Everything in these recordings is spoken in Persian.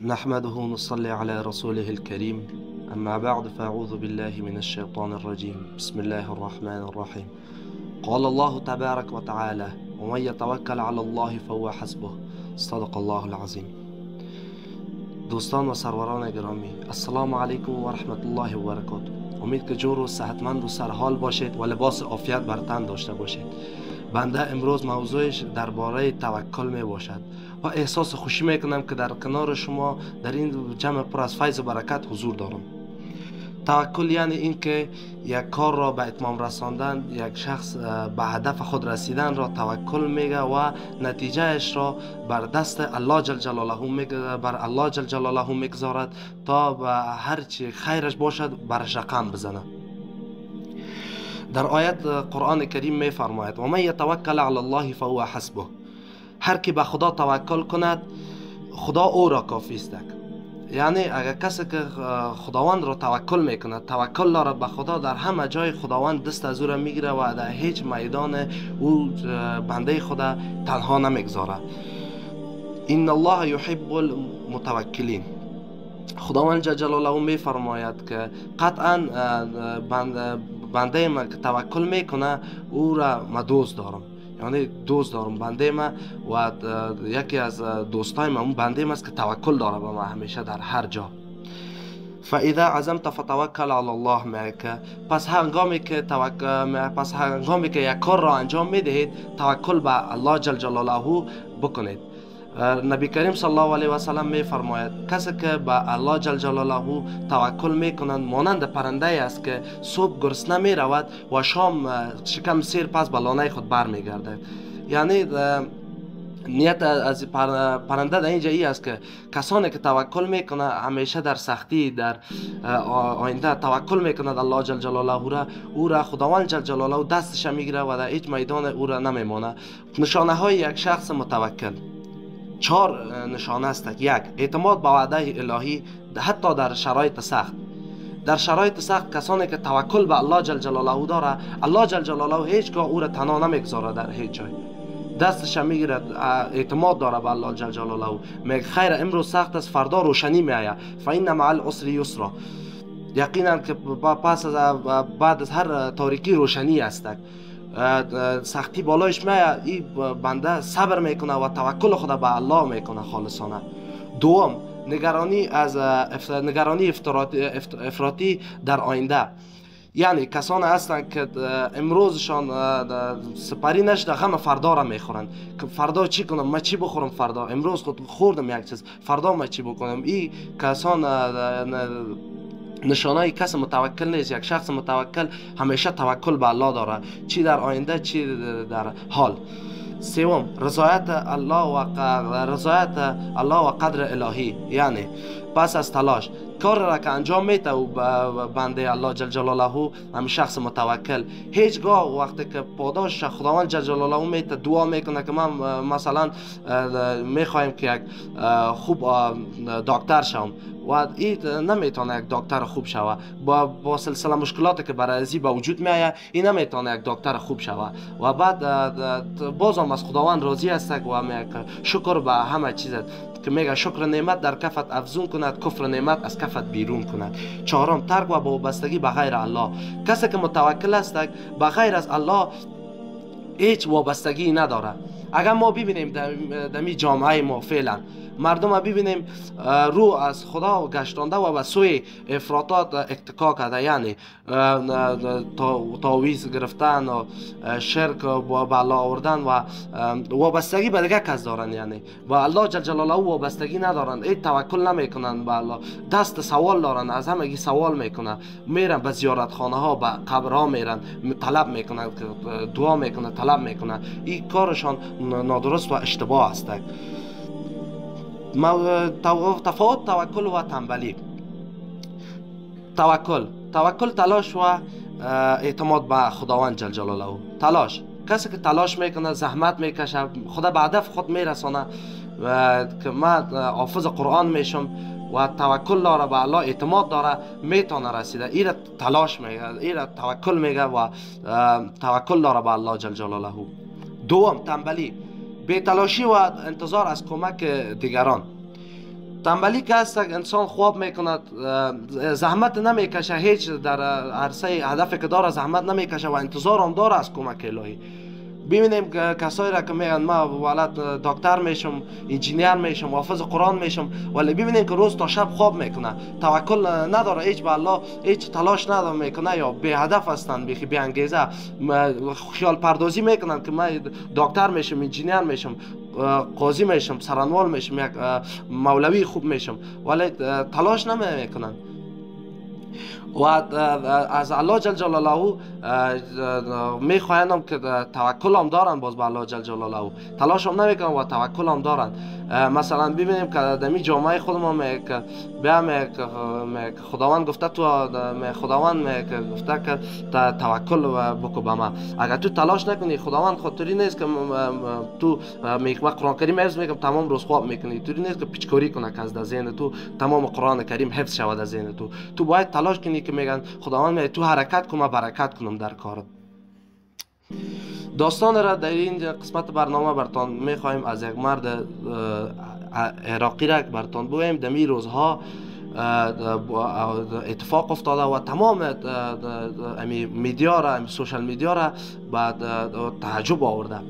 نحمده ونصلي على رسوله الكريم. أما بعد فأعوذ بالله من الشيطان الرجيم. بسم الله الرحمن الرحيم. قال الله تبارك وتعالى: ومن يتوكل على الله فهو حسبه. صدق الله العظیم. دوستان و سروران گرامی، السلام علیکم و رحمت الله و برکاته. امید که جور و صحتمند و سرحال باشید و لباس عافیت بر تن داشته باشید. بنده امروز موضوعش درباره توکل می باشد و احساس خوشی میکنم که در کنار شما در این جمع پر از فیض و برکت حضور دارم. توکل یعنی این که یک کار را به اتمام رساندن، یک شخص به هدف خود رسیدن را توکل میگه و نتیجه اش را بر دست الله جل جلاله میگذارد تا به هر چی خیرش باشد برش رقم بزنه. در آیت قرآن کریم می فرماید: و من یتوکل علی الله فهو حسبه. هر کی به خدا توکل کند خدا او را کافی است. یعنی اگر کسی که خداوند را توکل میکند، توکل دارد به خدا، در همه جای خداوند دست از او را میگیره و در هیچ میدان او بنده خدا تنها نمیگذاره. ان الله یحب المتوکلین. خداوند جل جلاله می فرماید که قطعا بنده من که توکل میکنه او را من دوست دارم. یعنی دوست دارم بنده من و یکی از دوستای من اون بنده من است که توکل داره به من همیشه در هر جا. فاذا عزمت فتوکل علی الله معك. پس هنگامی که یک کار را انجام میدهید توکل به الله جل جلاله بکنید. نبی کریم صلی الله علیه و سلم می فرماید کسی که به الله جل جلاله توکل میکنند مانند پرنده است که صبح گرسنه می رود و شام شکم سیر پس به لانه خود بر می گردد. یعنی نیت از پرنده در اینجا ای است که کسانی که توکل میکنه همیشه در سختی در آینده توکل میکند الله جل جلاله او را خداوند جل جلاله دستش میگیره و در هیچ میدان او را نمیمانه. نشانه های یک شخص متوکل 4 نشانه است. 1. اعتماد به وعده الهی حتی در شرایط سخت. در شرایط سخت کسانی که توکل به الله جل جلاله داره، الله جل جلاله هیچگاه او را تنها نمیگذاره، در هیچ جای دستش میگیره، اعتماد داره به الله جل جلاله. میگه خیر امروز سخت است فردا روشنی میآید، فإن مع العسر یسرا. یقینا که بعد از هر تاریکی روشنی است. سختی بالایش میاد، این بنده صبر میکنه و توکل خود به الله میکنه خالصانه. 2. نگرانی افراطی در آینده. یعنی کسان هستند که امروزشان سپری نشده غم فردا را میخورند که فردا چی کنم، من چی بخورم، فردا امروز خود خوردم یک چیز، فردا من چی بکنم. این کسان نشانه کس متوکل نیست. یک شخص متوکل همیشه توکل به الله داره، چی در آینده چی در حال. 3. رضایت الله و قدر الهی. یعنی پس از تلاش کار را که انجام میده و بنده الله جل جلاله همین شخص متوکل هیچگاه وقتی که پاداش خداوند جل جلاله میده دعا میکنه که من مثلا میخوایم که یک خوب دکتر شوم و این نمیتونه یک دکتر خوب شوه، با سلسله مشکلاتی که برای ازی به وجود میآید این نمیتونه یک دکتر خوب شوه و بعد بازم از خداوند راضی است و میگه شکر به همه چیز که میگه شکر نعمت در کفت افزون کند، کفر نعمت از کفت بیرون کند. 4. ترک و وابستگی به غیر الله. کسی که متوکل است به غیر از الله هیچ وابستگی نداره. اگر ما ببینیم در می جامعه ما فعلا مردم ببینیم رو از خدا گشتانده و به سوی افراطات اتکا کرده، یعنی تعویض گرفتن و شرک و بالا آوردن و وابستگی به دیگه کس دارن، یعنی با الله جل جلاله وابستگی ندارن، ای توکل نمیکنن به الله، دست سوال دارن، از همگی سوال میکنن، میرن به زیارت خانه ها به قبرها میرن طلب میکنن، دعا میکنن، طلب میکنن. این کارشان نادرست و اشتباه است. تفاوت توکل و تنبلی. توکل تلاش و اعتماد به خداوند جل جلاله. تلاش کسی که تلاش میکنه، زحمت میکشه، خدا به هدف خود میرسانه که من حافظ قرآن میشم و توکل داره به الله، اعتماد داره، میتونه رسیده. این تلاش میگه، این توکل میگه و توکل داره به الله جل جلاله. 2. تنبلی، بی‌تلاشی و انتظار از کمک دیگران. تنبلی که هست انسان خواب میکند، زحمت نمیکشه، هیچ در عرصه هدفی که داره زحمت نمیکشه و انتظار هم داره از کمک الهی. ببینیم کسایی را که میگن ما ولد دکتر میشم، انجینیر میشم، حافظ قرآن میشم، ولی ببینیم که روز تا شب خواب میکنه، توکل نداره، هیچ به الله هیچ تلاش نداره میکنه، یا بی هدف هستند، بی انگیزه خیال پردازی میکنن که من دکتر میشم، انجینیر میشم، قاضی میشم، سرانوال میشم، یک مولوی خوب میشم، ولی تلاش نمیکنن. و از الله جل جلاله میخواهند که توکل هم دارن، باز به الله جل جلاله تلاش هم نمیکنن و توکل هم دارن. مثلا ببینیم که در می جامعه خودمون خداوند گفته خداوند گفته که توکل بکو به من. اگر تو تلاش نکنی، خداوند خاطری نیست که تو قرآن کریم حفظ میکنم تمام روز خواب میکنی، طوری نیست که پیچکاری کنه که از ذهن تو تمام قرآن کریم حفظ شود از ذهن تو باید تلاش کنی که میگن خداوند میگه تو حرکت کن، من برکت کنم در کارت. داستان را در این قسمت برنامه براتون میخوایم از یک مرد عراقی را براتون بگویم. دمی روزها اتفاق افتاده و تمام میدیا را، سوشال میدیا را بعد تعجب آورده.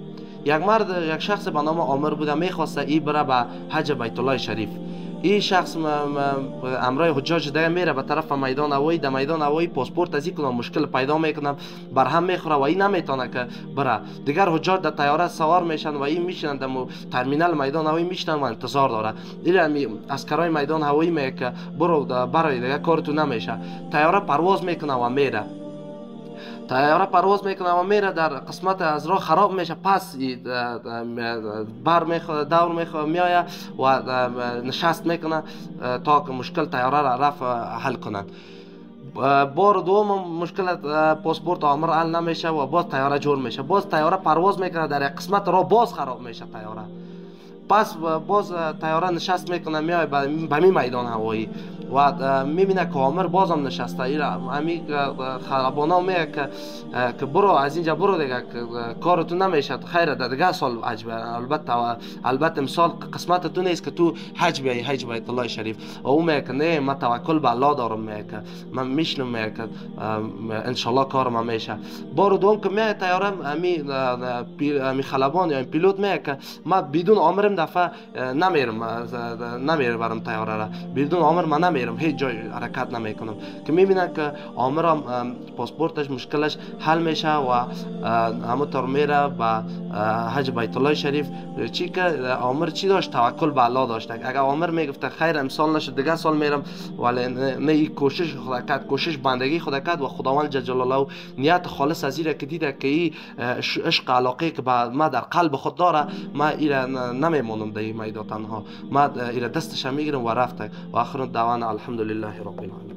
یک شخص به نام عامر بوده، میخواسته ای بره به حج بیت الله شریف. این شخص امرای حجاج دیگه میره به طرف میدان هوایی. در میدان هوایی پاسپورت از این مشکل پیدا میکنه، بر هم میخوره و این نمیتونه که بره. دیگر حجاج در طیاره سوار میشن و این میشنن در ترمینال میدان هوایی میشنن و انتظار داره. این عسکرای میدان هوایی میگه که برو برای دیگه کارتو نمیشه. طیاره پرواز میکنه و میره. طیاره پرواز میکنه و میره، در قسمت از راه خراب میشه، پس بر دور میایه و نشست میکنه تا که مشکل طیاره را رفع حل کنن. بار دوم مشکل پاسپورت عامر حل نمیشه و باز طیاره جور میشه، باز طیاره پرواز میکنه، در یک قسمت راه باز خراب میشه طیاره، پس باز طیاره نشست میکنه میای به می میدان هوایی و میبینه که عامر بازم نشسته. امی خلبانا میگه که برو از اینجا برو دیگه، کارتو نمیشه، خیره دیگه سال حج بیای. البته مثال قسمت تو نیست که تو حج بیای، حج بیت الله شریف. و او میگه که نه، من توکل به الله دارم، میگه که من میشنم، میگه که ان شاء الله کارم میشه. بار دوم که میای طیاره، امی خلبان یا پیلوت میگه که من بدون عامرم دفعه نمیرم برم طیاره را، بدون عامر من نمیرم، هیچ جای حرکت نمیکنم. که میبینن که عامر پاسپورتش مشکلش حل میشه و همونطور میره به حج بیت الله شریف. چی که عامر چی داشت؟ توکل به الله داشت. اگر عامر میگفت خیر امسال نشد دیگه سال میرم، ولی نه، این کوشش خدا کرد، کوشش بندگی خدا کرد و خداوند جل جلاله نیت خالص از ایره که دیده که این عشق علاقه که به ما در قلب خود داره، ما ایره نمیمونم در این میدان تنها، ما ایره دستش میگیرم و رفته. و آخر دعوانا الحمدلله رب العالمین.